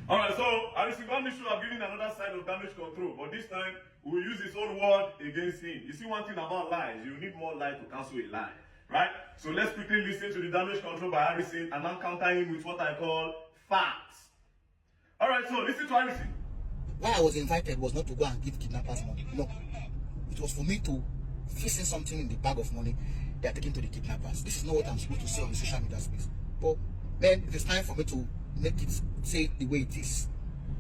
Alright, so Harrison Gandhi should have given another side of damage control, but this time we will use his own word against him. You see, one thing about lies, you need more lies to cancel a lie, right? So let's quickly listen to the damage control by Harrison and then counter him with what I call facts. Alright, so listen to Harrison. Why I was invited was not to go and give kidnappers money. No. It was for me to fix in something in the bag of money they are taking to the kidnappers. This is not what I'm supposed to say on the social media space. But then it is time for me to make it say the way it is.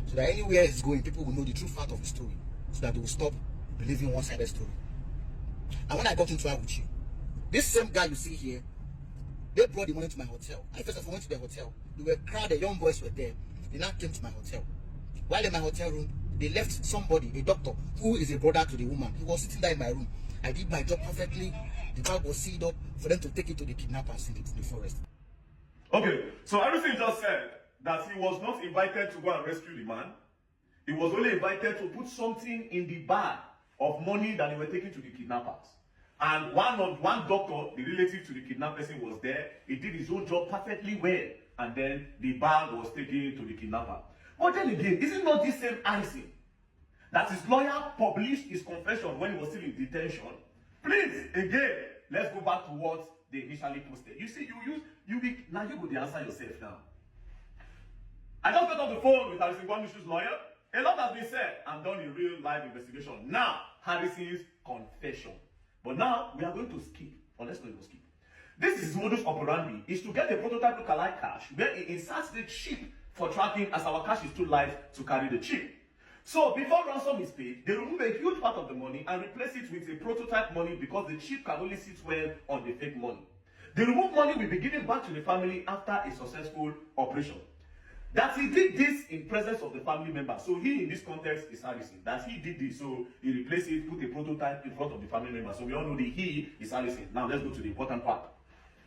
So that anywhere it's going, people will know the true fact of the story. So that they will stop believing one-sided story. And when I got into Awuchi, this same guy you see here, they brought the money to my hotel. I first of all went to the hotel. They were crowded, young boys were there. They now came to my hotel. While in my hotel room, they left somebody, a doctor, who is a brother to the woman. He was sitting there in my room. I did my job perfectly. The bag was sealed up for them to take it to the kidnappers in the forest. Okay, so Harrison just said that he was not invited to go and rescue the man. He was only invited to put something in the bag of money that they were taking to the kidnappers. And one doctor, the relative to the kidnapped person, was there. He did his own job perfectly well. And then the bag was taken to the kidnapper. But then again, isn't not this same Harrison that his lawyer published his confession when he was still in detention? Please, again, let's go back to what they initially posted. You see, now you go to answer yourself now. I just got off the phone with Harrison Gandhi's lawyer. A lot has been said and done a real live investigation. Now, Harrison's confession. But now, we are going to skip, or let's not even skip. This is his modus operandi, is to get a prototype lookalike cache where he inserts the chip for tracking as our cache is too light to carry the chip. So before ransom is paid, they remove a huge part of the money and replace it with a prototype money because the chip can only sit well on the fake money. The removed money will be given back to the family after a successful operation. That he did this in presence of the family member. So he, in this context, is Harrison. That he did this, so he replaced it, put a prototype in front of the family member. So we all know the he is Harrison. Now let's go to the important part.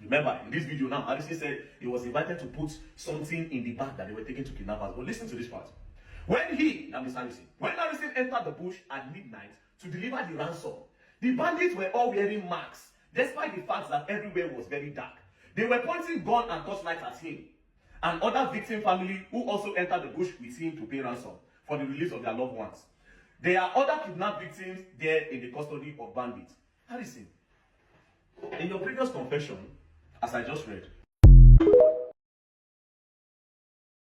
Remember, in this video now, Harrison said he was invited to put something in the bag that they were taking to kidnappers. But listen to this part. When Harrison entered the bush at midnight to deliver the ransom, the bandits were all wearing masks, despite the fact that everywhere was very dark. They were pointing gun and torchlights at him and other victim family who also entered the bush with him to pay ransom for the release of their loved ones. There are other kidnapped victims there in the custody of bandits. Harrison, in your previous confession, as I just read,